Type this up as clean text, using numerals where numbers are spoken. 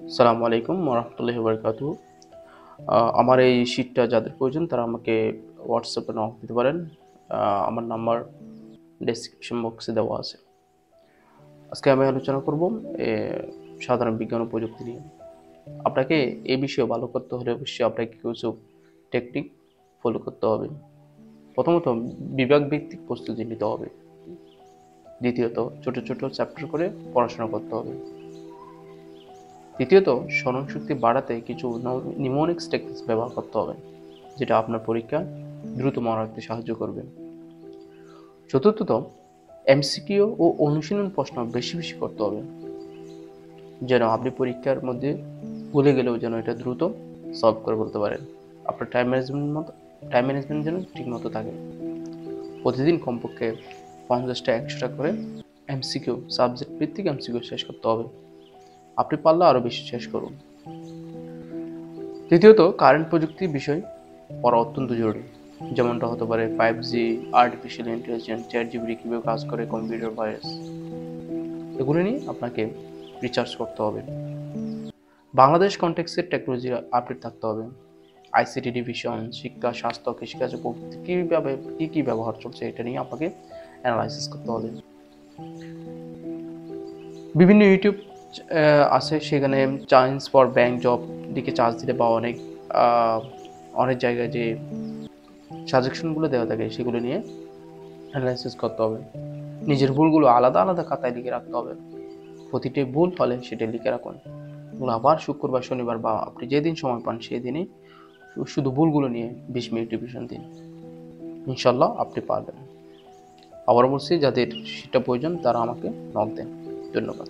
আসসালামু আলাইকুম ওরহমতুল্লাহি ওয়াবারাকাতুহু। আমার এই শীটটা যাদের প্রয়োজন তারা আমাকে হোয়াটসঅ্যাপে নক দিতে পারেন। আমার নাম্বার ডেসক্রিপশন বক্সে দেওয়া আছে। আজকে আমি আলোচনা করব এ সাধারণ বিজ্ঞান ও প্রযুক্তি নিয়ে। আপনাকে এই বিষয়ে ভালো করতে হলে অবশ্যই আপনাকে কিছু টেকনিক ফলো করতে হবে। প্রথমত বিভাগ ভিত্তিক প্রস্তুতি নিতে হবে। দ্বিতীয়ত ছোট ছোট চ্যাপ্টার করে পড়াশোনা করতে হবে। তৃতীয়ত স্মরণশক্তি বাড়াতে কিছু নিউমোনিক্স টেকনিক্স ব্যবহার করতে হবে, যেটা আপনার পরীক্ষা দ্রুত মনে রাখতে সাহায্য করবে। চতুর্থত এমসিকিউ ও অনুশীলন প্রশ্ন বেশি বেশি করতে হবে, যেন আপনি পরীক্ষার মধ্যে ভুলে গেলেও যেন এটা দ্রুত সলভ করে বলতে পারেন। আপনার টাইম ম্যানেজমেন্ট যেন ঠিকমতো থাকে। প্রতিদিন কমপক্ষে 50টা 100টা করে এমসিকিউ, সাবজেক্ট ভিত্তিক এমসিকিউ শেষ করতে হবে। আপনি পারলে আরও বেশি শেষ করুন। তৃতীয়ত কারেন্ট প্রযুক্তির বিষয় পড়া অত্যন্ত জরুরি। যেমনটা হতে পারে 5G, আর্টিফিশিয়াল ইন্টেলিজেন্স, চ্যাটজিপিটি কীভাবে কাজ করে, কম্পিউটার ভাইরাস, এগুলো নিয়ে আপনাকে রিসার্চ করতে হবে। বাংলাদেশ কনটেক্সটের টেকনোলজি আপডেট থাকতে হবে। আইসিটি ডিভিশন, শিক্ষা, স্বাস্থ্য, কৃষিকাজে প্রযুক্তি কীভাবে কী ব্যবহার চলছে এটা নিয়ে আপনাকে অ্যানালাইসিস করতে হবে। বিভিন্ন ইউটিউব আছে, সেখানে চান্স ফর ব্যাংক জব দিকে চার্জ দিলে বা অনেক জায়গায় যে সাজেশনগুলো দেওয়া থাকে সেগুলো নিয়ে অ্যানালাইসিস করতে হবে। নিজের ভুলগুলো আলাদা আলাদা খাতায় লিখে রাখতে হবে। প্রতিটি ভুল হলে সেটা লিখে রাখুন। এগুলো আবার শুক্রবার, শনিবার বা আপনি যেদিন সময় পান সেই দিনই শুধু ভুলগুলো নিয়ে 20 মিনিট রিভিশন দিন। ইনশাল্লাহ আপনি পারবেন। আবার বলছি, যাদের সেটা প্রয়োজন তারা আমাকে নক দেন। ধন্যবাদ।